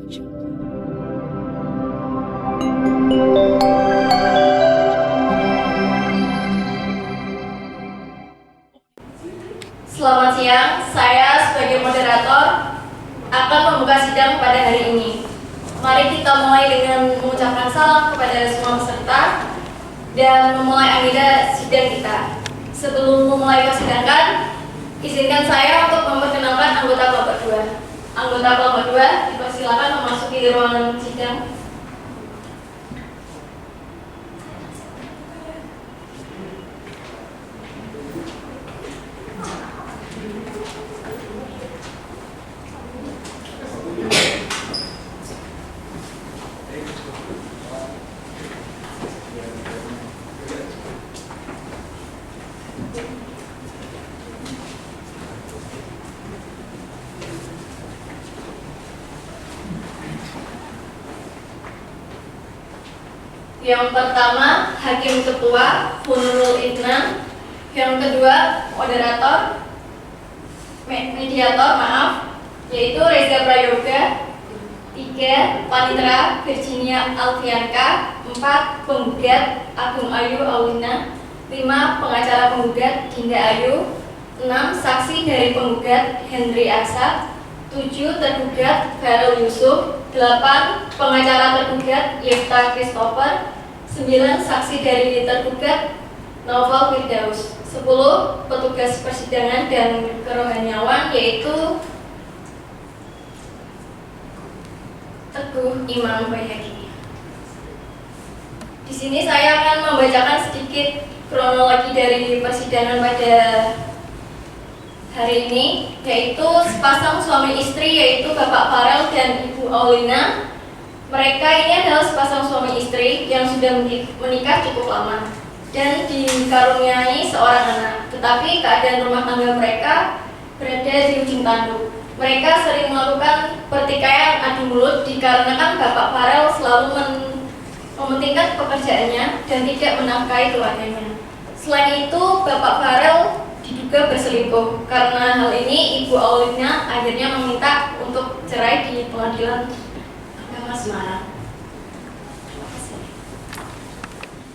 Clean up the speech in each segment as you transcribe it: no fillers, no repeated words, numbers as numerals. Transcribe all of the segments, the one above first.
Selamat siang, saya sebagai moderator akan membuka sidang pada hari ini. Mari kita mulai dengan mengucapkan salam kepada semua peserta dan memulai agenda sidang kita. Sebelum memulai persidangan, izinkan saya untuk memperkenalkan anggota kelompok 2. Anggota kelompok 2 dipersilakan memasuki ruangan sidang. Yang pertama, Hakim Ketua Nurul Idnan. Yang kedua, mediator, yaitu Reza Prayoga. 3, Panitera Virginia Alfianka. 4, penggugat Agung Ayu Aulina. 5, pengacara penggugat Dinda Ayu. 6, saksi dari penggugat Henry Aksad. 7, tergugat Farel Yusuf. 8, pengacara tergugat Yefta Christopher. 9, saksi dari tergugat Novel Firdaus. 10, petugas persidangan dan kerohaniawan, yaitu Teguh Imam Bayhaqi. Di sini saya akan membacakan sedikit kronologi dari persidangan pada hari ini, yaitu sepasang suami istri, yaitu Bapak Farel dan Ibu Aulina. Mereka ini adalah sepasang suami istri yang sudah menikah cukup lama dan dikaruniai seorang anak. Tetapi keadaan rumah tangga mereka berada di ujung tanduk. Mereka sering melakukan pertikaian adu mulut dikarenakan Bapak Farel selalu mementingkan pekerjaannya dan tidak menafkahi keluarganya. Selain itu, Bapak Farel diduga berselingkuh. Karena hal ini, Ibu Aulina akhirnya meminta untuk cerai di pengadilan agama Semarang.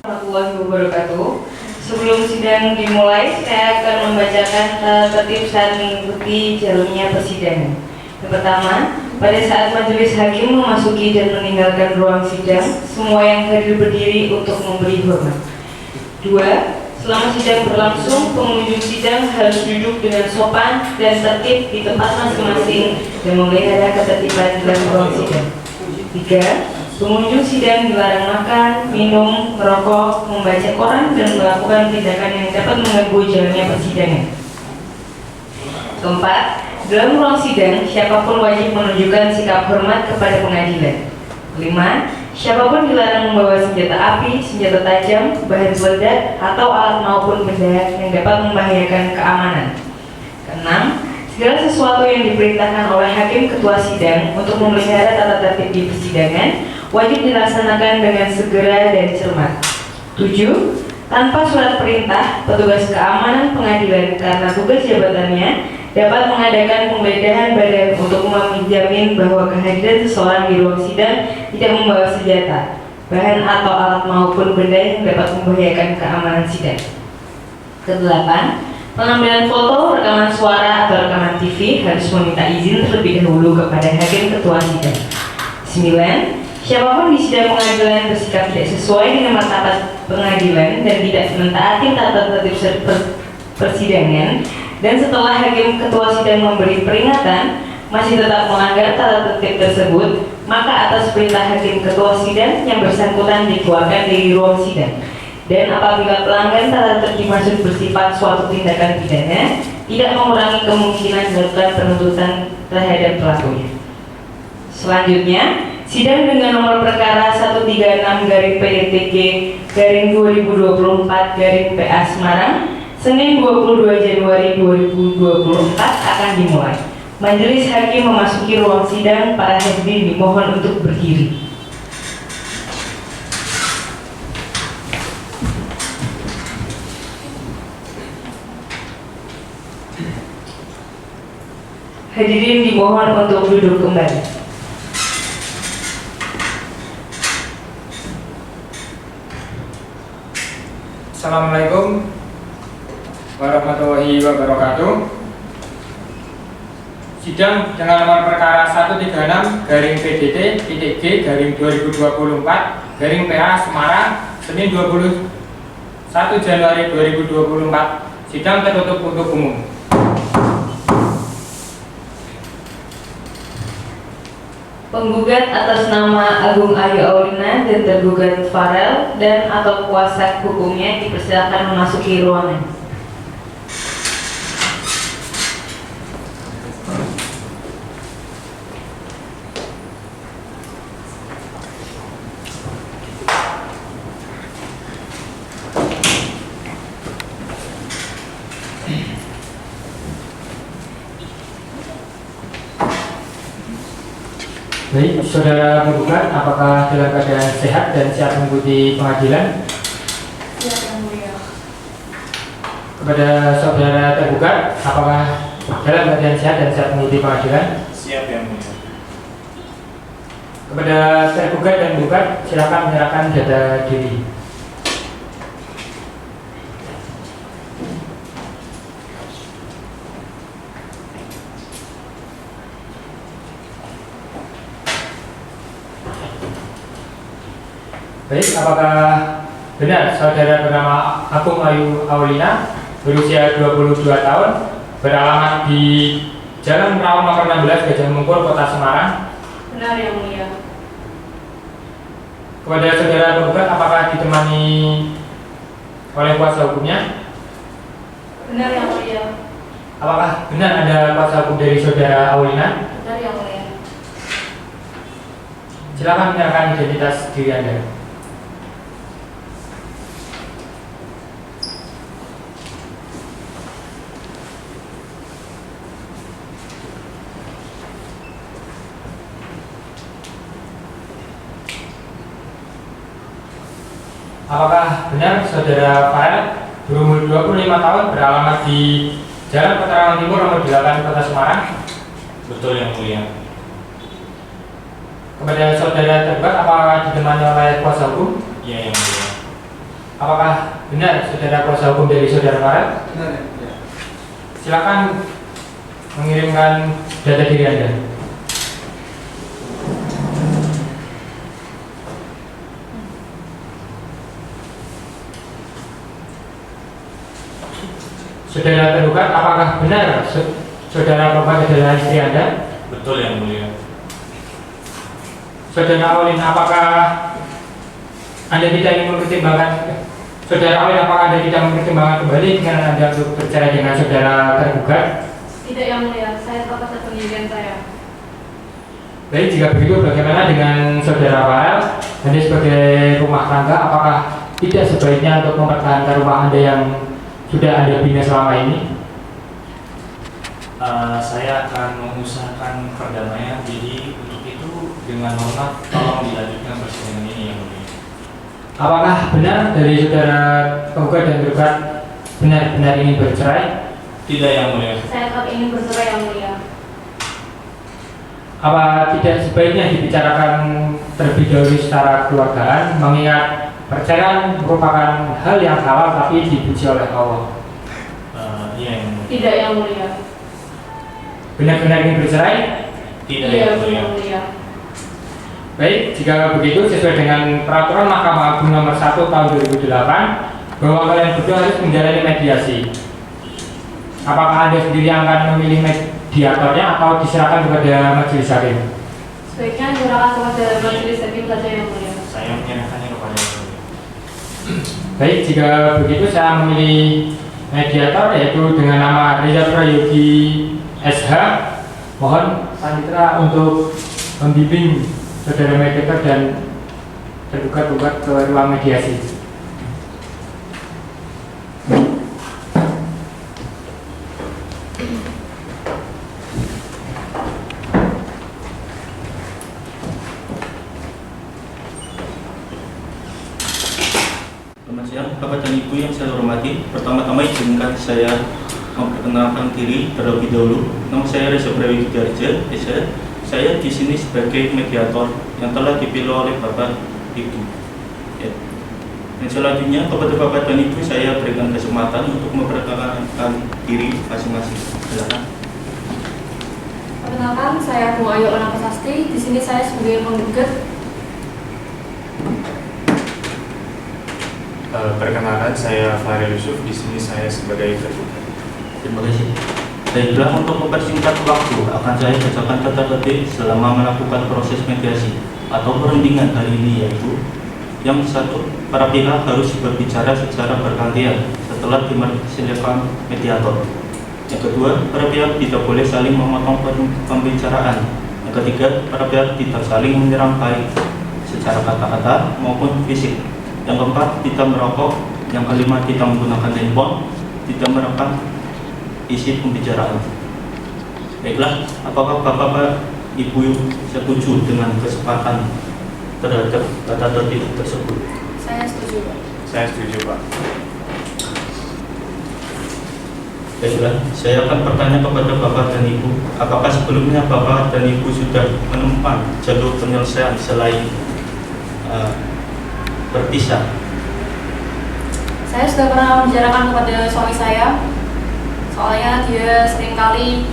Warahmatullahi wabarakatuh. Sebelum sidang dimulai, saya akan membacakan tertib saat mengikuti jalannya persidangan. Yang pertama, pada saat majelis hakim memasuki dan meninggalkan ruang sidang, semua yang hadir berdiri untuk memberi hormat. 2. Selama sidang berlangsung, pengunjung sidang harus duduk dengan sopan dan tertib di tempat masing-masing dan memelihara ketertiban dalam ruang sidang. 3. Pengunjung sidang dilarang makan, minum, merokok, membaca koran, dan melakukan tindakan yang dapat mengganggu jalannya persidangan. 4. Dalam ruang sidang, siapapun wajib menunjukkan sikap hormat kepada pengadilan. 5. Siapapun dilarang membawa senjata api, senjata tajam, bahan peledak, atau alat maupun benda yang dapat membahayakan keamanan. 6. Segala sesuatu yang diperintahkan oleh hakim ketua sidang untuk memelihara tata tertib di persidangan wajib dilaksanakan dengan segera dan cermat. 7. Tanpa surat perintah, petugas keamanan pengadilan karena tugas jabatannya dapat mengadakan penggeledahan badan untuk menjamin bahwa kehadiran seseorang di ruang sidang tidak membawa senjata, bahan atau alat maupun benda yang dapat membahayakan keamanan sidang. 8. Pengambilan foto, rekaman suara, atau rekaman TV harus meminta izin terlebih dahulu kepada hakim ketua sidang. 9. Siapapun di sidang pengadilan bersikap tidak sesuai dengan martabat pengadilan dan tidak mentaati tata tertib persidangan, dan setelah hakim ketua sidang memberi peringatan masih tetap melanggar tata tertib tersebut, maka atas perintah hakim ketua sidang yang bersangkutan dikeluarkan dari ruang sidang. Dan apabila pelanggaran tata tertib masuk bersifat suatu tindakan pidana, tidak mengurangi kemungkinan dilakukan penuntutan terhadap pelakunya. Selanjutnya, sidang dengan nomor perkara 136/PDTG/2024/PA Semarang, Senin 22 Januari 2024 akan dimulai. Majelis hakim memasuki ruang sidang, para hadirin dimohon untuk berdiri. Hadirin dimohon untuk duduk kembali. Assalamualaikum warahmatullahi wabarakatuh. Sidang dengan nomor perkara 136-PDT-G-2024-PA Semarang, Senin 21 Januari 2024. Sidang tertutup untuk umum. Penggugat atas nama Agung Ayu Aulina dan tergugat Farel dan atau kuasa hukumnya dipersilakan memasuki ruangan. Baik, saudara penggugat, apakah dalam keadaan sehat dan siap mengikuti pengadilan? Siap yang mulia. Kepada saudara tergugat, apakah dalam keadaan sehat dan siap mengikuti pengadilan? Siap yang mulia. Kepada tergugat dan penggugat, silakan menyerahkan data diri. Baik, apakah benar saudara bernama Agung Ayu Aulina berusia 22 tahun, beralamat di Jalan Perahu nomor 16 Gajah Mungkur, Kota Semarang? Benar yang mulia. Kepada saudara penggugat, apakah ditemani oleh kuasa hukumnya? Benar yang mulia. Apakah benar ada kuasa hukum dari saudara Aulina? Benar yang mulia. Silakan menyerahkan identitas diri Anda. Apakah benar saudara Farel berumur 25 tahun, beralamat di Jalan Peterangan Timur nomor 8 Kota Semarang? Betul yang mulia. Kepada saudara tergugat, apakah ditemani oleh kuasa hukum? Iya yang mulia. Apakah benar saudara kuasa hukum dari saudara Farel? Benar ya. Silakan mengirimkan data diri Anda. Saudara tergugat, apakah benar saudara penggugat adalah istri Anda? Betul yang mulia. Saudara Aulin, apakah Anda tidak ingin mempertimbangkan? Saudara Aulin, apakah Anda tidak mempertimbangkan kembali dengan Anda untuk bercerai dengan saudara tergugat? Tidak yang mulia. Saya tetap atas pendirian saya. Baik, jika begitu bagaimana dengan saudara Farel? Anda sebagai rumah tangga, apakah tidak sebaiknya untuk mempertahankan rumah Anda yang sudah Anda bina selama ini? Saya akan mengusahakan perdamaian. Jadi untuk itu dengan hormat tolong dilanjutkan persidangan ini yang mulia. Apakah benar dari saudara penggugat dan tergugat benar-benar ingin bercerai? Tidak yang mulia. Saya tetap ingin bercerai yang mulia. Apa tidak sebaiknya dibicarakan terlebih dahulu secara keluargaan, mengingat perceraian merupakan hal yang halal tapi dipuji oleh Allah? Iya yang mulia. Tidak yang mulia. Benar-benar ingin bercerai? Tidak Iya yang mulia. yang mulia. Baik, jika begitu sesuai dengan peraturan Mahkamah Agung nomor 1 tahun 2008 bahwa kalian berdua harus menjalani mediasi. Apakah Anda sendiri yang akan memilih mediatornya atau diserahkan kepada majelis hakim? Sebaiknya diserahkan kepada majelis hakim saja yang mulia. Saya menyerahkannya kepada yang mulia. Baik, jika begitu saya memilih mediator yaitu dengan nama Reza Prayogi SH. Mohon panitera untuk membimbing saudara mediator dan tergugat ke ruang mediasi. Selamat siang, Bapak dan Ibu yang saya hormati. Pertama-tama izinkan saya memperkenalkan diri terlebih dahulu. Nama saya Reza Prayogi SH. Saya di sini sebagai mediator yang telah dipilih oleh Bapak Ibu. Ya. Dan selanjutnya kepada Bapak dan Ibu saya berikan kesempatan untuk memperkenalkan diri masing-masing. Silakan. Perkenalkan, saya Agung Ayu Ona Prasasti. Di sini saya sebagai penggugat. Perkenalkan, saya Fahril Yusuf. Di sini saya sebagai tergugat. Terima kasih. Baiklah, untuk mempersingkat waktu akan saya bacakan tata tertib selama melakukan proses mediasi atau perundingan kali ini, yaitu yang satu, para pihak harus berbicara secara bergantian setelah dipersilakan mediator. Yang kedua, para pihak tidak boleh saling memotong pembicaraan. Yang ketiga, para pihak tidak saling menyerang baik secara kata-kata maupun fisik. Yang keempat, tidak merokok. Yang kelima, tidak menggunakan handphone, tidak merekam isi pembicaraan. Baiklah, apakah Bapak Ibu setuju dengan kesepakatan terhadap tata tertib tersebut? Saya setuju, Pak. Saya setuju, Pak. Baiklah, saya akan bertanya kepada Bapak dan Ibu, apakah sebelumnya Bapak dan Ibu sudah menemukan jalur penyelesaian selain berpisah? Saya sudah pernah membicarakan kepada suami saya. Soalnya dia seringkali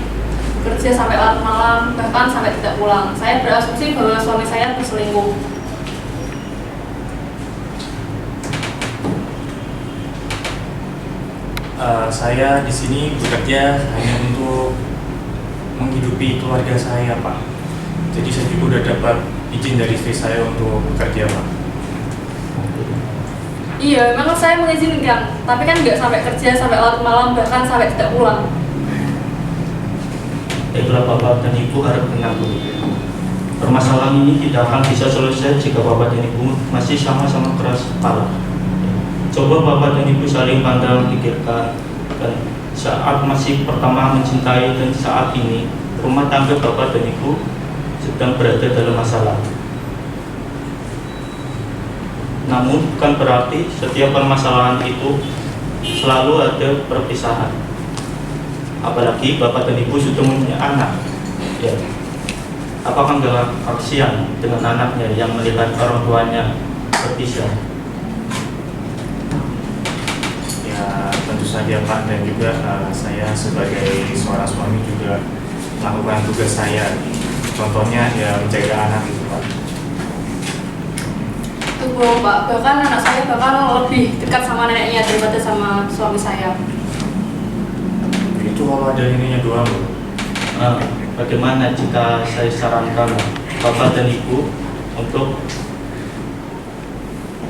bekerja sampai larut malam, bahkan sampai tidak pulang. Saya berasumsi bahwa suami saya berselingkuh. Saya di sini bekerja hanya untuk menghidupi keluarga saya, Pak. Jadi saya juga udah dapat izin dari istri saya untuk bekerja, Pak. Iya, memang saya mengizinkan, tapi kan nggak sampai kerja sampai larut malam, bahkan sampai tidak pulang. Baiklah Bapak dan Ibu, harap tenang dulu. Permasalahan ini tidak akan bisa selesai jika Bapak dan Ibu masih sama-sama keras kepala. Coba Bapak dan Ibu saling pandang, pikirkan, dan saat masih pertama mencintai dan saat ini rumah tangga Bapak dan Ibu sedang berada dalam masalah. Namun bukan berarti setiap permasalahan itu selalu ada perpisahan. Apalagi Bapak dan Ibu sudah punya anak. Ya. Apakah enggak kasihan dengan anaknya yang melihat orang tuanya berpisah? Ya tentu saja, Pak, dan juga saya sebagai seorang suami juga melakukan tugas saya. Contohnya ya menjaga anak itu, Pak. Itu bohong, Pak. Bahkan anak saya bahkan lebih dekat sama neneknya daripada sama suami saya. Itu kalau ada ininya doang. Bagaimana jika saya sarankan Bapak dan Ibu untuk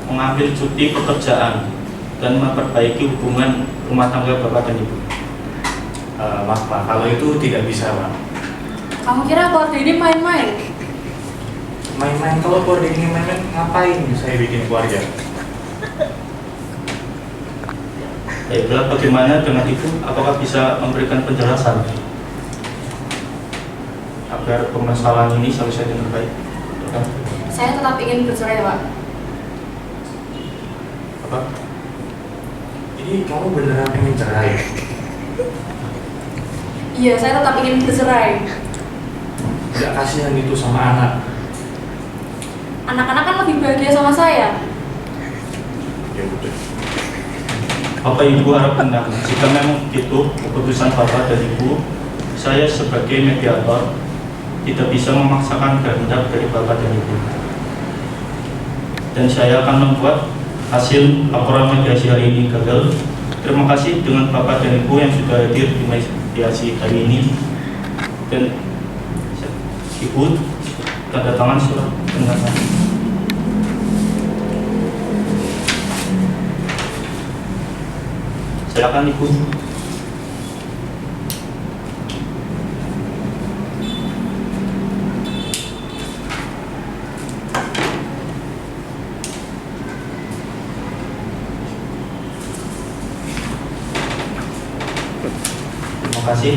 mengambil cuti pekerjaan dan memperbaiki hubungan rumah tangga Bapak dan Ibu? Maaf, Pak, kalau itu tidak bisa, Pak. Kamu kira keluarga ini main-main? Main-main, kalau keluarga ini main-main, ngapain saya bikin keluarga? Baiklah, bagaimana dengan Ibu? Apakah bisa memberikan penjelasan agar permasalahan ini selesai dengan baik? Saya tetap ingin bercerai, Pak. Apa? Jadi kamu beneran pengen cerai? Iya, saya tetap ingin bercerai. Tidak kasihan itu sama anak. Anak-anak kan lebih bahagia sama saya. Ya udah. Bapak Ibu harap tenang. Jika memang itu keputusan Bapak dan Ibu, saya sebagai mediator tidak bisa memaksakan kehendak dari Bapak dan Ibu. Dan saya akan membuat hasil laporan mediasi hari ini gagal. Terima kasih dengan Bapak dan Ibu yang sudah hadir di mediasi hari ini. Dan Ibu tanda tangan surat penjelasan. Silakan Ibu. Terima kasih.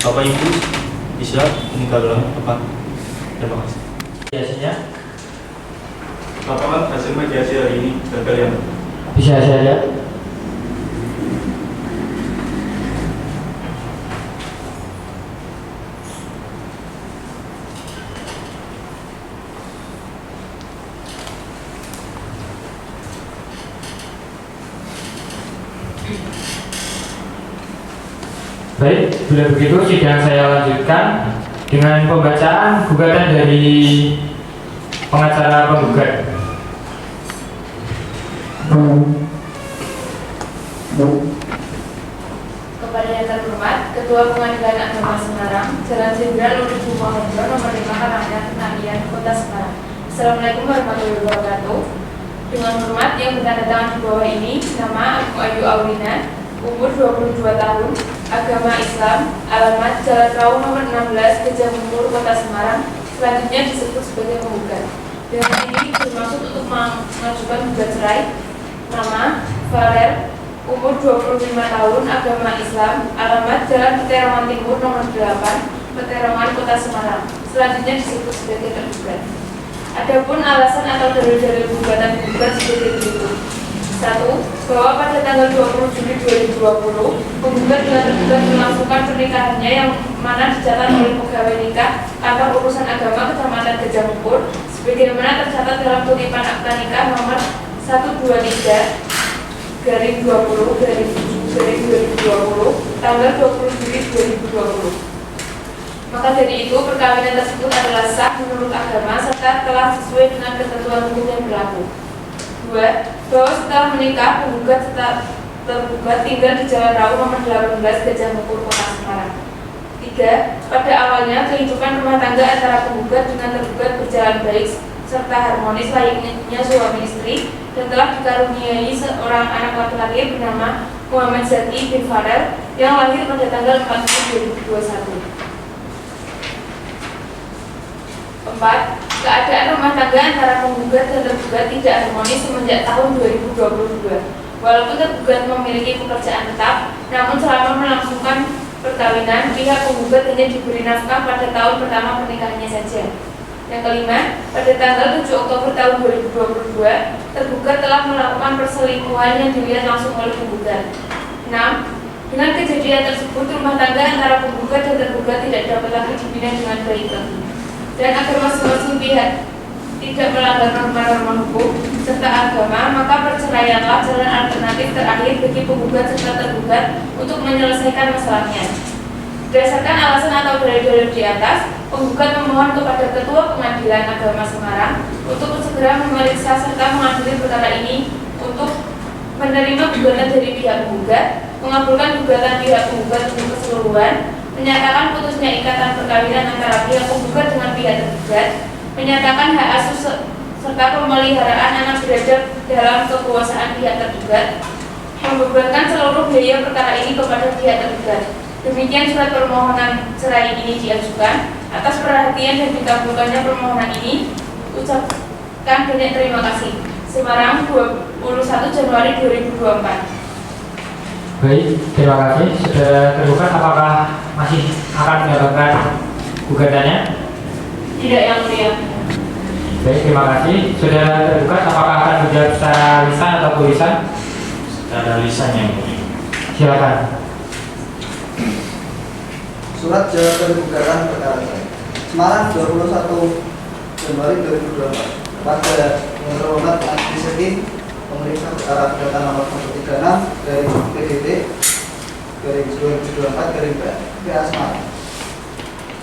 Bapak Ibu bisa meninggalkan tempat. Terima kasih. Mediasinya, Bapak hasil mediasi hari ini gagal ya? Bisa saja. Baik, bila begitu sidang saya lanjutkan dengan pembacaan gugatan dari pengacara penggugat. Kepada yang terhormat, Ketua Pengadilan Agama Semarang, Jalan Jenderal Ludwig Sumarmono, Nomor 5 Rakyat Pengadilan Kota Semarang. Assalamualaikum warahmatullahi wabarakatuh. Dengan hormat yang bertanda tangan di bawah ini, nama aku Ayu Aulina, umur 22 tahun, agama Islam, alamat Jalan Raung Nomor 16, Gajah Mungkur, Kota Semarang, selanjutnya disebut sebagai penggugat. Dengan ini bermaksud untuk mengajukan gugat cerai. Nama Farel, umur 25 tahun, agama Islam, alamat Jalan Peterongan Timur Nomor 8, Peterongan, Kota Semarang, selanjutnya disebut sebagai tergugat. Adapun alasan atau dalil-dalil gugatan penggugat sebagai berikut. 1. Bahwa pada tanggal 20 Juli 2020, penggugat dengan tergugat melangsungkan pernikahannya yang mana dicatat oleh pegawai nikah kantor urusan agama Kecamatan Gajah Mungkur sebagaimana tercatat dalam kutipan akta nikah nomor 123/20/7/2020 tanggal 20 Juli 2020. Maka dari itu, perkawinan tersebut adalah sah menurut agama serta telah sesuai dengan ketentuan hukum yang berlaku. 2. Bahwa setelah menikah, penggugat tergugat tinggal di Jalan Raung Nomor 18, Gajah Mungkur, Kota Semarang. 3. Pada awalnya, kehidupan rumah tangga antara penggugat dengan tergugat berjalan baik serta harmonis layaknya suami istri dan telah dikaruniai seorang anak laki-laki bernama Muhammad Zaki bin Farel yang lahir pada tanggal 4 Juli 2021. 4. Keadaan rumah tangga antara penggugat dan tergugat tidak harmonis semenjak tahun 2022. Walaupun tergugat memiliki pekerjaan tetap, namun selama melangsungkan perkawinan, pihak penggugat hanya diberi nafkah pada tahun pertama pernikahannya saja. Yang kelima, pada tanggal 7 Oktober tahun 2022, tergugat telah melakukan perselingkuhan yang dilihat langsung oleh penggugat. 6. Dengan kejadian tersebut, rumah tangga antara penggugat dan tergugat tidak dapat lagi dibina dengan baik lagi. Dan agar masing-masing pihak tidak melanggar norma-norma hukum serta agama, maka perceraianlah jalan alternatif terakhir bagi penggugat serta tergugat untuk menyelesaikan masalahnya. Berdasarkan alasan atau dalil-dalil di atas, penggugat memohon kepada Ketua Pengadilan Agama Semarang untuk segera memeriksa serta mengadili perkara ini untuk menerima gugatan dari pihak penggugat, mengabulkan gugatan pihak penggugat untuk keseluruhan, menyatakan putusnya ikatan perkawinan antara pihak penggugat dengan pihak tergugat, menyatakan hak asuh serta pemeliharaan anak berada dalam kekuasaan pihak tergugat, membebankan seluruh biaya perkara ini kepada pihak tergugat. Demikian surat permohonan cerai ini diajukan. Atas perhatian dan dikabulkannya permohonan ini, ucapkan banyak terima kasih. Semarang, 21 Januari 2024. Baik, terima kasih. Sudah terbuka, apakah masih akan mendapatkan gugatannya? Tidak, yang mulia. Baik, terima kasih. Sudah terbuka, apakah akan menjawab secara lisan atau tulisan? Secara lisan yang mulia. Silakan. Surat jawaban gugatan perkara saya. Semarang, 21 Januari 2024. Kepada yang terhormat Majelis Hakim, pemeriksa perkara gugatan nomor 136 dari PDT dari 2024 dari PA Semarang.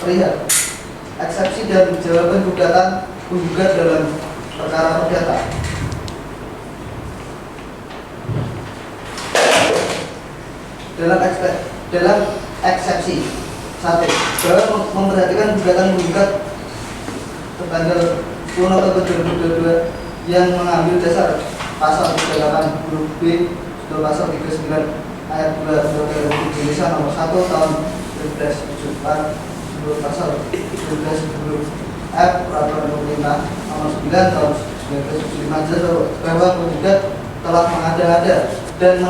Perihal eksepsi dan jawaban gugatan penggugat dalam perkara perdata. Dalam eksepsi 1. Bahwa memperhatikan gugatan penggugat tertanggal 10 Oktober 2022 yang mengambil dasar pasal 38 huruf B atau pasal 39 ayat 2 Undang-Undang Indonesia nomor 1 tahun 1974 menurut pasal 12 huruf F Peraturan Pemerintah nomor 9 tahun 1975 bahwa penggugat telah mengada-ada dan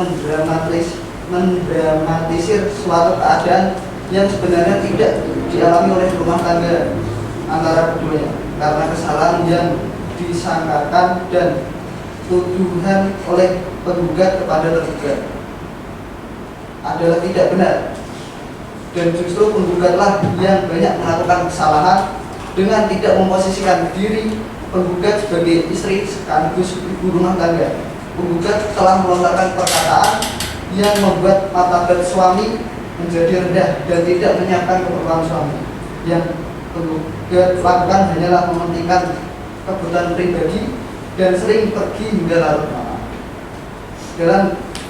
mendramatisir suatu keadaan yang sebenarnya tidak dialami oleh rumah tangga antara keduanya karena kesalahan yang disangkakan dan tuduhan oleh penggugat kepada tergugat adalah tidak benar, dan justru penggugatlah yang banyak melakukan kesalahan dengan tidak memposisikan diri penggugat sebagai istri sekaligus ibu rumah tangga. Penggugat telah melontarkan perkataan yang membuat martabat suami menjadi rendah dan tidak menyiapkan keperluan suami. Yang penggugat lakukan hanyalah mementingkan kebutuhan pribadi dan sering pergi hingga larut malam. Dalam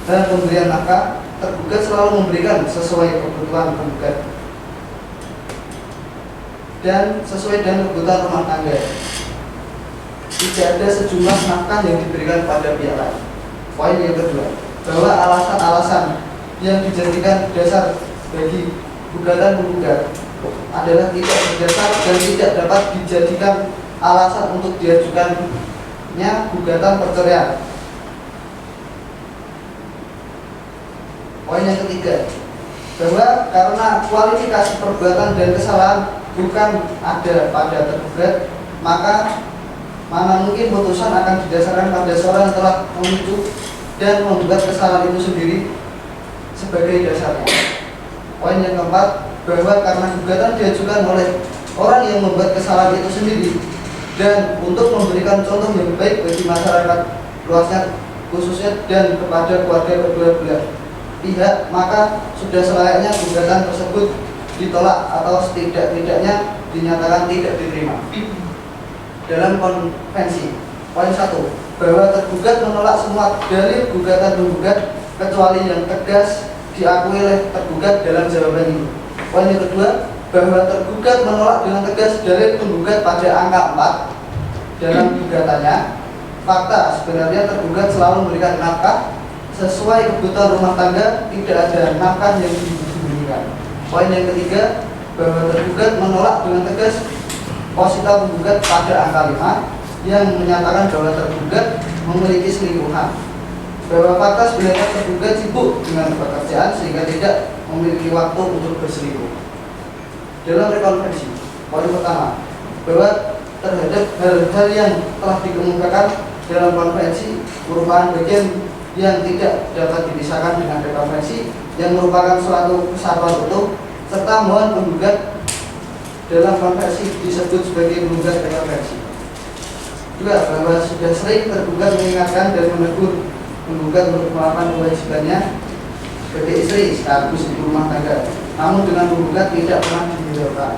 pemberian nafkah, tergugat selalu memberikan sesuai kebutuhan penggugat dan sesuai dengan kebutuhan rumah tangga. Tidak ada sejumlah nafkah yang diberikan pada pihak lain. Poin yang kedua, bahwa alasan-alasan yang dijadikan dasar bagi gugatan penggugat adalah tidak berdasar dan tidak dapat dijadikan alasan untuk diajukannya gugatan perceraian. Poin yang ketiga, bahwa karena kualifikasi perbuatan dan kesalahan bukan ada pada tergugat, maka mana mungkin putusan akan didasarkan pada seorang yang telah memicu dan membuat kesalahan itu sendiri sebagai dasarnya. Poin yang keempat, bahwa karena gugatan diajukan oleh orang yang membuat kesalahan itu sendiri dan untuk memberikan contoh yang baik bagi masyarakat luasnya khususnya dan kepada keluarga kedua belah pihak, maka sudah selayaknya gugatan tersebut ditolak atau setidak-tidaknya dinyatakan tidak diterima. Dalam konvensi, poin 1, bahwa tergugat menolak semua dalil gugatan penggugat kecuali yang tegas diakui oleh tergugat dalam jawaban ini. Poin yang kedua, bahwa tergugat menolak dengan tegas dalil penggugat pada angka 4 dalam gugatannya. Fakta sebenarnya tergugat selalu memberikan nafkah sesuai kebutuhan rumah tangga, tidak ada nafkah yang diberikan. Poin yang ketiga, bahwa tergugat menolak dengan tegas posita penggugat pada angka 5 yang menyatakan bahwa tergugat memiliki selingkuhan. Bahwa fakta sebenarnya tergugat sibuk dengan pekerjaan sehingga tidak memiliki waktu untuk berselingkuh. Dalam rekonvensi, poin pertama, bahwa terhadap hal-hal yang telah dikemukakan dalam konvensi merupakan bagian yang tidak dapat dipisahkan dengan rekonvensi yang merupakan suatu kesatuan utuh, serta mohon penggugat dalam konvensi disebut sebagai penggugat rekonvensi. Juga bahwa sudah sering tergugat mengingatkan dan menegur penggugat untuk melakukan kewajibannya sebagai istri sekaligus ibu rumah tangga, namun dengan penggugat tidak pernah dihiraukan.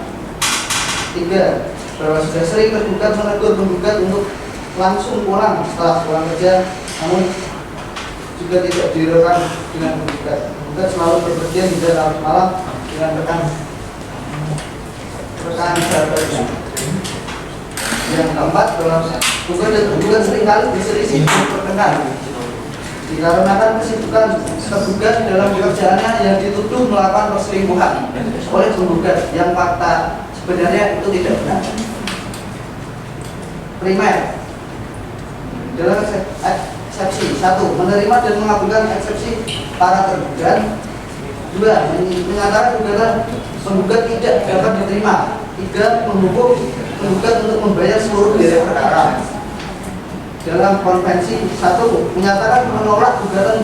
3. Bahwa sudah sering tergugat menegur penggugat untuk langsung pulang setelah pulang kerja, namun juga tidak dihiraukan dengan penggugat. Penggugat selalu berpergian hingga larut malam dengan rekan sahabatnya. Yang keempat, bahwa penggugat dan tergugat seringkali berselisih pertengahan dikarenakan kesibukan tergugat dalam pekerjaannya yang dituduh melakukan perselingkuhan oleh penggugat yang fakta sebenarnya itu tidak benar. Primer, dalam eksepsi 1, menerima dan mengabulkan eksepsi para tergugat. 2, menyatakan gugatan penggugat tidak dapat diterima. 3, menghukum penggugat untuk membayar seluruh biaya perkara. Dalam konvensi 1, menyatakan menolak gugatan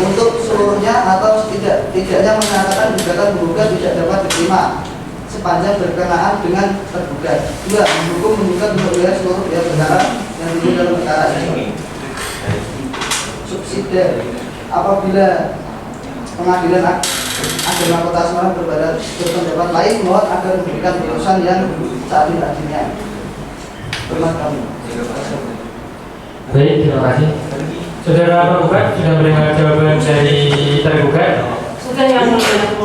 untuk seluruhnya atau tidaknya menyatakan gugatan penggugat tidak dapat diterima sepanjang berkenaan dengan tergugat. 2, mendukung penggugat untuk membayar seluruh biaya perkara yang timbul dalam perkara ini. Subsidiar, apabila pengadilan agama Kota Semarang berpendapat lain, mohon agar memberikan putusan yang seadil-adilnya. Hormat kami. Baik, terima kasih. Saudara penggugat sudah mendengar jawaban dari tergugat. Sudah yang mulia.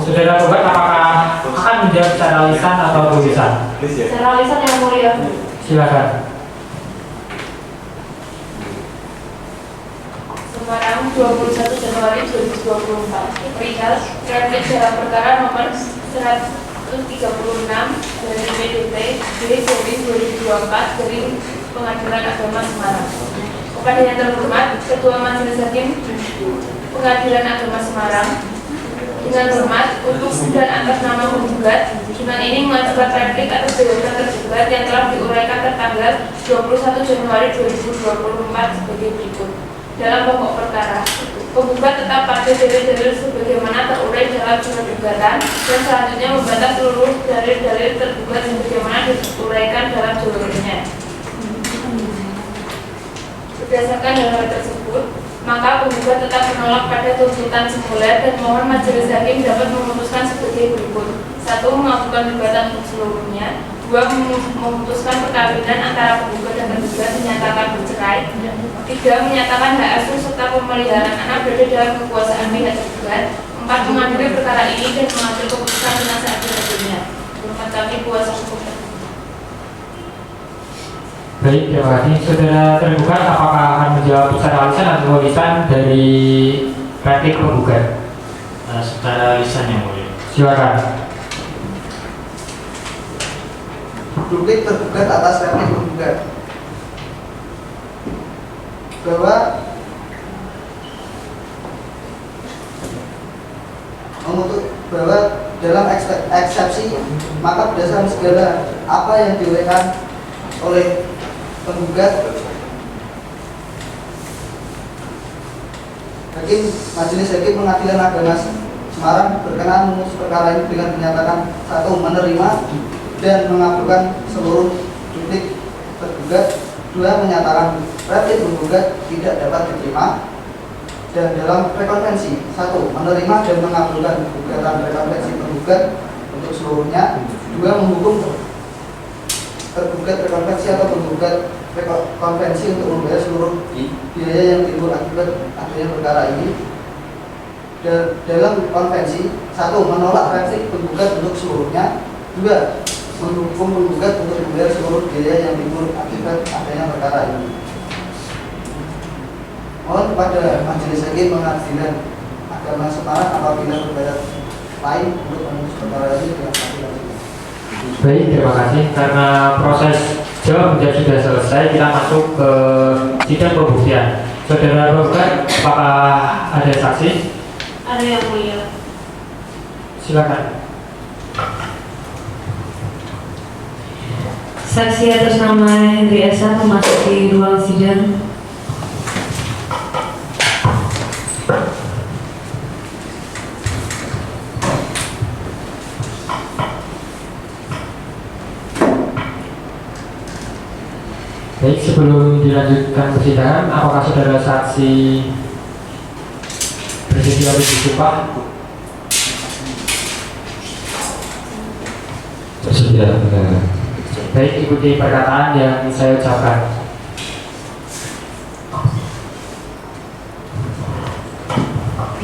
Saudara penggugat apakah akan menjawab secara lisan atau tulisan? Secara lisan yang mulia. Silakan. Semarang 21 Januari 2024. Perihal replik dalam perkara nomor 136 dari PDP dari 2024 dari Pengadilan Agama Semarang. Kepada yang terhormat Ketua Majelis Hakim Pengadilan Agama Semarang, dengan hormat untuk dan atas nama penggugat, dengan ini mengajukan replik atas jawaban tergugat yang telah diuraikan tertanggal 21 Januari 2024 sebagai berikut. Dalam pokok perkara, penggugat tetap pada dalil-dalil sebagaimana terurai dalam surat gugatan dan selanjutnya membantah seluruh dalil-dalil tergugat sebagaimana diuraikan dalam jawabannya. Berdasarkan hal tersebut, maka penggugat tetap menolak pada tuntutan sekuler dan mohon majelis hakim dapat memutuskan sebagai berikut: 1. Mengabulkan gugatan untuk seluruhnya. 2. Memutuskan perkawinan antara penggugat dan tergugat, menyatakan bercerai. 3. Menyatakan hak asuh serta pemeliharaan anak berada dalam kekuasaan pihak tergugat. 4. Mengadili perkara ini dan mengambil keputusan dengan seadil-adilnya. Hormat kami kuasa hukum. Baik, terima kasih. Saudara tergugat, apakah akan menjawab secara lisan atau tulisan dari replik penggugat? Secara lisan yang mulia. Silakan. Duplik tergugat atas replik penggugat bahwa dalam eksepsi maka berdasarkan segala apa yang diuraikan oleh penggugat, Majelis Hakim Pengadilan Agama Semarang berkenan memutus perkara ini dengan menyatakan: 1. Menerima dan mengabulkan seluruh duplik tergugat. 2. Menyatakan replik penggugat tidak dapat diterima. Dan dalam rekonvensi: 1. Menerima dan mengabulkan gugatan rekonvensi penggugat untuk seluruhnya. 2. Menghukum tergugat rekonvensi atau penggugat konvensi untuk membayar seluruh biaya yang timbul akibat adanya perkara ini. Dan dalam konvensi: 1. Menolak replik penggugat untuk seluruhnya. 2. Menghukum penggugat untuk membayar seluruh biaya yang timbul akibat adanya perkara ini. Mohon kepada Majelis Hakim Pengadilan Agama Semarang apabila berbeda lain untuk memutus perkara ini dengan adil. Baik, terima kasih. Karena proses jawab menjawab sudah selesai, kita masuk ke sidang pembuktian. Saudara penggugat, apakah ada saksi? Ada yang mulia. Silakan. Saksi atas nama Hendri Esa memasuki ruang sidang. Baik, sebelum dilanjutkan persidangan, apakah saudara saksi bersedia untuk disumpah? Bersedia. Baik, ikuti perkataan yang saya ucapkan.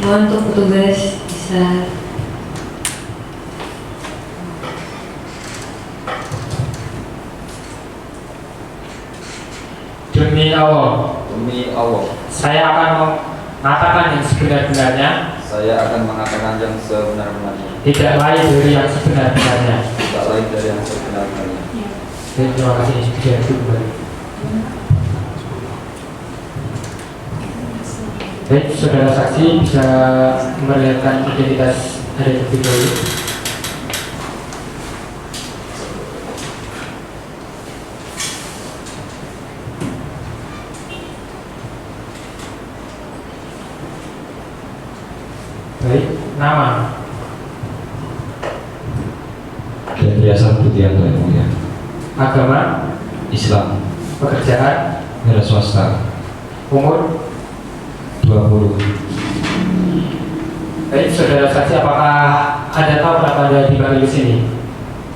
Mohon untuk petugas bisa Demi Allah, Demi Allah, saya akan mengatakan yang sebenar-benarnya, saya akan mengatakan yang sebenar-benarnya, tidak lain dari yang sebenar-benarnya. tidak lain dari yang sebenar-benarnya. Baik, terima kasih. Bisa kembali. Baik, saudara saksi bisa memperlihatkan identitas dari ketiga ini. Baik, nama Dan biasa Budianto yang mulia. agama, Islam, pekerjaan, wira swasta, umur. 20. Baik, saudara saksi, apakah Anda tahu kenapa Anda dipanggil di sini?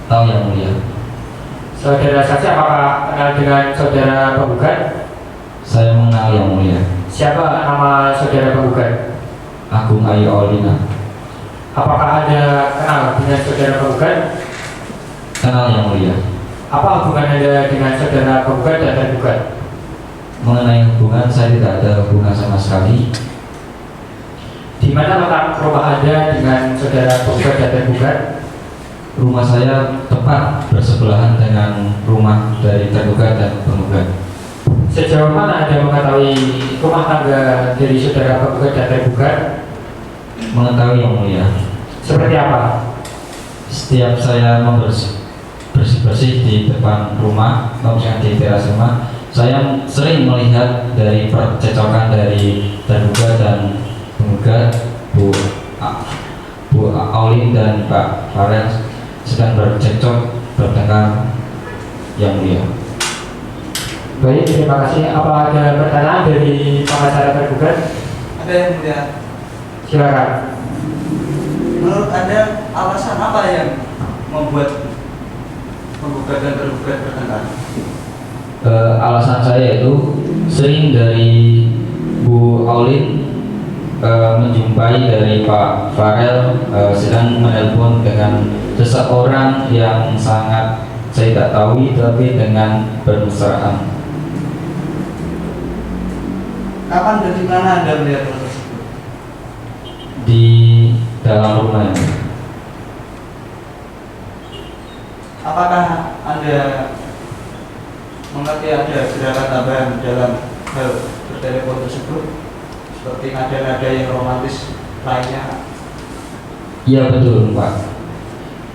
Tahu yang mulia. Saudara saksi, apakah kenal dengan saudara penggugat? Saya mengenal yang mulia. Siapa nama saudara penggugat? Agung Ayu Aulina. Apakah Anda kenal dengan saudara penggugat? Kenal yang mulia. Apa hubungan Anda dengan saudara penggugat dan tergugat? Mengenai hubungan, saya tidak ada hubungan sama sekali. Di mana letak rumah Anda dengan saudara penggugat dan tergugat? Rumah saya tepat bersebelahan dengan rumah dari tergugat dan penggugat. Sejauh mana Anda mengetahui rumah tangga dari saudara penggugat dan tergugat? Mengetahui yang mulia. Seperti apa? Setiap saya bersih-bersih di depan rumah, maksudnya di teras rumah, saya sering melihat dari percecokan dari tergugat dan penggugat, Bu Aulin dan Pak Farel sedang bercekcok bertengkar yang mulia. Baik, terima kasih. Apa ada pertanyaan dari pengacara tergugat? Ada yang mulia. Silakan. Menurut Anda alasan apa yang membuat penggugat dan tergugat bertengkar? Alasan saya itu sering dari Bu Aulin menjumpai dari Pak Farel sedang menelpon dengan seseorang yang sangat saya tak tahu tapi dengan bermesraan. Kapan dan di mana Anda melihat hal tersebut? Di dalam rumah ini. Apakah Anda mengerti ada gerakan tambahan dalam hal bertelepon tersebut? Seperti nada-nada yang romantis lainnya? Iya betul Pak.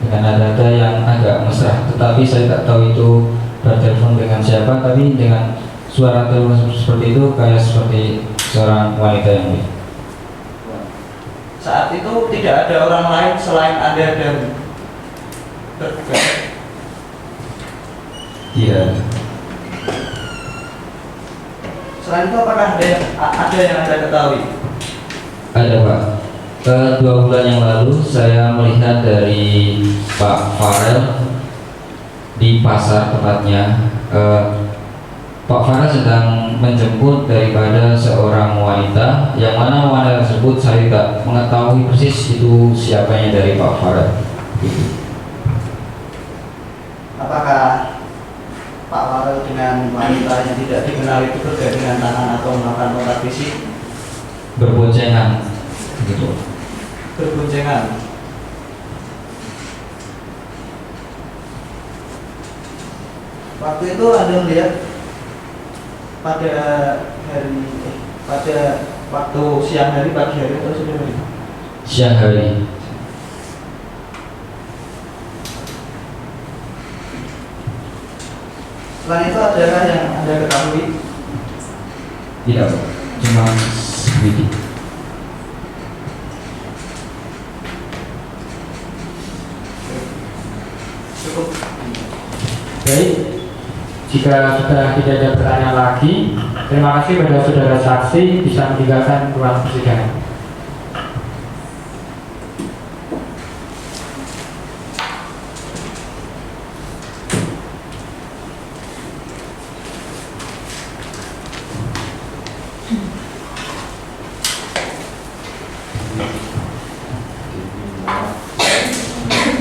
Dengan nada yang agak mesra, tetapi saya tak tahu itu bertelepon dengan siapa, tapi dengan suara telepon seperti itu kayak seperti seorang wanita yang baik. Saat itu tidak ada orang lain selain Anda dan tergugat? Tidak. Selain itu apakah ada yang Anda ketahui? Ada Pak. 2 bulan yang lalu saya melihat dari Pak Farel di pasar tepatnya. Pak Farel sedang menjemput daripada seorang wanita, yang mana wanita tersebut saya tidak mengetahui persis itu siapanya dari Pak Farel. Apakah Pak Farel dengan wanita yang tidak dikenal itu bergandengan tangan atau melakukan kontak fisik? Berboncengan, gitu. Berboncengan. Waktu itu Anda melihat pada waktu siang hari, pagi hari atau sore hari? Siang hari. Selain itu adakah yang Anda ketahui? Tidak Pak, cuma sedikit. Cukup. Baik, jika sudah tidak ada pertanyaan lagi, terima kasih pada saudara saksi bisa meninggalkan ruang persidangan.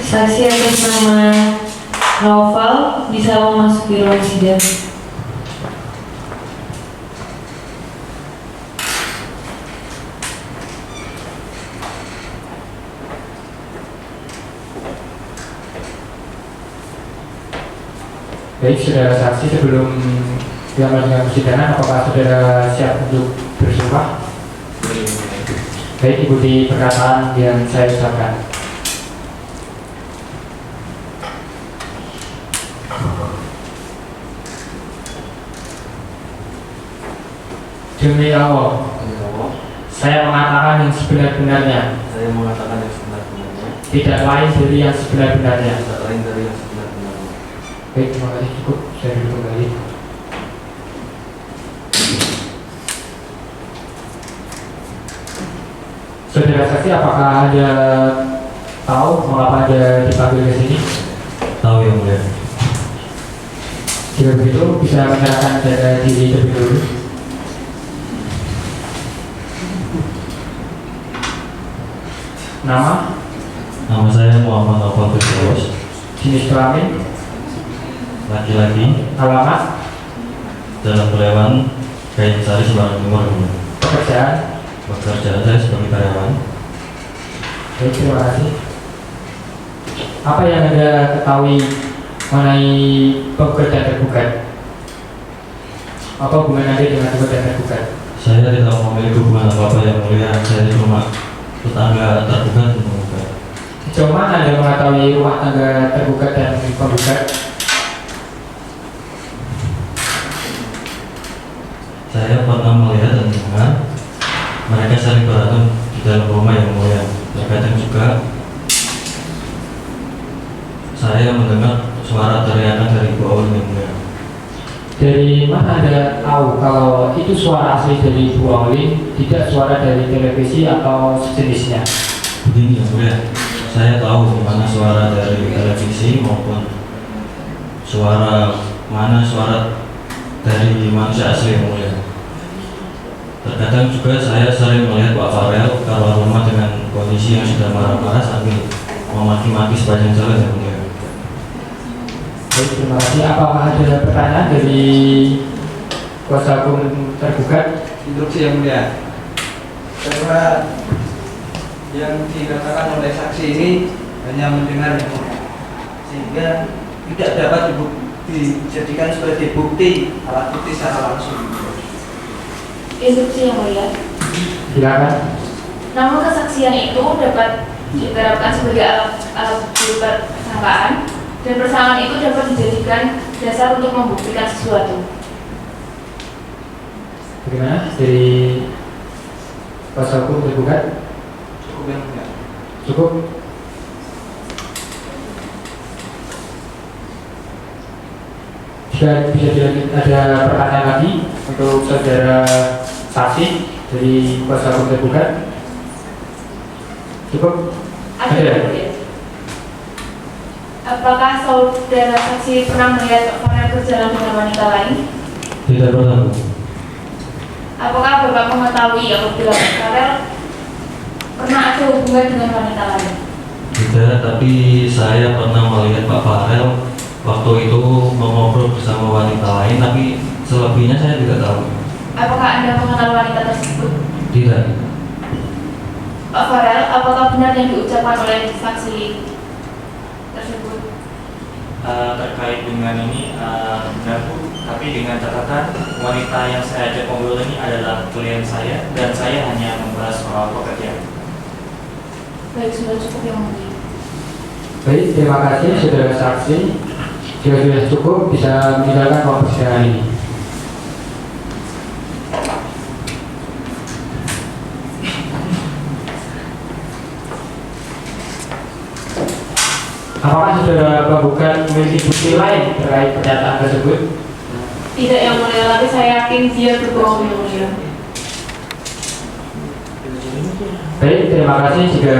Saksi atas nama Naufal bisa memasuki ruang sidang. Baik, saudara saksi, sebelum dilakukan persidangan, apakah saudara siap untuk bersumpah? Baik, ikuti perkataan yang saya ucapkan. Demi Allah, saya mengatakan yang sebenar-benarnya, Saya mengatakan yang sebenar-benarnya, tidak lain dari yang sebenar-benarnya. tidak lain dari yang sebenar-benarnya. Baik, terima kasih, cukup. Saya duduk kembali. Saudara saksi, apakah Anda tahu mengapa Anda dipanggil ke sini? Tahu yang mulia. Jika begitu, bisa menyerahkan data diri terlebih dahulu. Nama, Nama saya Muhammad Alfa Firdaus, jenis kelamin, laki-laki, alamat, Jalan Pelewan, Kain Sari, Semarang Timur. yang mulia. pekerjaan. Pekerjaan saya sebagai karyawan. Baik, terima kasih. Apa yang Anda ketahui mengenai penggugat dan tergugat? Apa hubungan Anda dengan penggugat dan tergugat? Saya tidak memiliki hubungan apa-apa yang mulia. Saya cuma tetangga tergugat dan penggugat. Sejauh mana Anda mengetahui rumah tangga tergugat dan penggugat? Saya pernah melihat dan mendengar mereka saling berantem di dalam rumah yang mulia. Terkadang juga saya mendengar suara teriakan dari Bu Aul yang mulia. Dari mana Anda tahu kalau itu suara asli dari Bu Aulin, tidak suara dari televisi atau sejenisnya? Begini yang mulia, saya tahu mana suara dari televisi maupun suara dari manusia asli yang mulia. Terkadang juga saya sering melihat Pak Farel keluar rumah dengan kondisi yang sudah marah-marah sambil memaki-maki sepanjang jalan yang mulia. Baik, terima kasih. Apakah ada pertanyaan dari kuasa hukum tergugat? Instruksi yang mulia. Karena yang dikatakan oleh saksi ini hanya mendengar yang mulia, sehingga tidak dapat dijadikan sebagai bukti alat bukti secara langsung. Instruksi yang mulia. Silakan. Namun kesaksian itu dapat diterapkan sebagai alat bukti persangkaan dan persamaan itu dapat dijadikan dasar untuk membuktikan sesuatu. Bagaimana dari kuasa hukum tergugat? Cukup yang mulia. Cukup. Jika bisa dilanjut, ada pertanyaan lagi untuk saudara saksi dari kuasa hukum tergugat? Cukup. Ada. Apakah saudara saksi pernah melihat Pak Farel berjalan dengan wanita lain? Tidak pernah, Bu. Apakah Bapak mengetahui apabila Pak Farel pernah ada hubungan dengan wanita lain? Tidak, tapi saya pernah melihat Pak Farel waktu itu mengobrol bersama wanita lain, tapi selebihnya saya tidak tahu. Apakah Anda mengenal wanita tersebut? Tidak. Pak Farel, apakah benar yang diucapkan oleh saksi tersebut? Terkait dengan ini benar Bu, tapi dengan catatan wanita yang saya ajak ngobrol ini adalah klien saya dan saya hanya membahas soal pekerjaan. Baik, sudah cukup yang mulia. Baik, terima kasih saudara saksi. Jika sudah cukup, bisa meninggalkan ruang persidangan ini. Apakah saudara penggugat memiliki bukti lain terkait pernyataan tersebut? Tidak yang mulia, tapi saya yakin dia berbohong yang mulia. Baik, terima kasih. Jika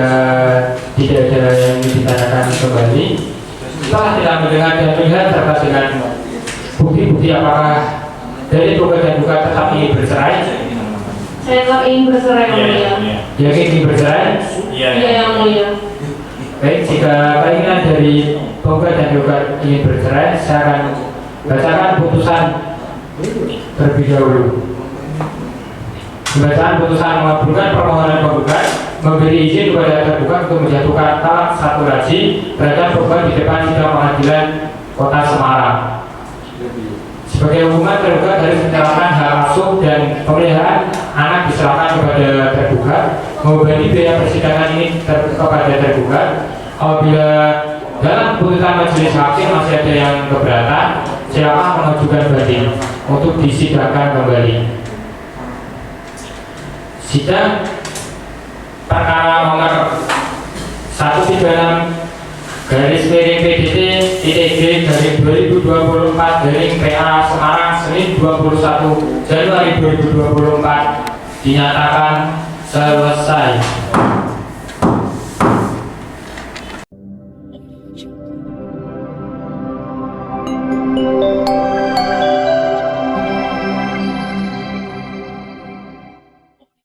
tidak ada yang ditanyakan kembali, setelah tidak mendengar dan melihat terkait dengan bukti-bukti apakah dari penggugat dan penggugat tetap ingin bercerai? Saya tetap ingin bercerai yang mulia. Yakin ingin bercerai? Iya yang mulia. Baik, jika keinginan dari penggugat dan penggugat ingin bercerai, saya akan bacakan putusan terlebih dahulu. Pembacaan putusan mengabulkan permohonan penggugat memberi izin kepada tergugat untuk menjatuhkan talak satu raji terhadap penggugat di depan sidang pengadilan Kota Semarang. Sebagai hukuman, tergugat harus menyerahkan hak asuh dan pemeliharaan anak diserahkan kepada tergugat, membebani biaya persidangan ini kepada tergugat. Apabila dalam putusan majelis hakim masih ada yang keberatan, silakan mengajukan banding untuk disidangkan kembali. Sidang perkara nomor 136 garis miring PDT TTG dari 2024 garing PA Semarang Senin 21 Januari 2024 dinyatakan selesai.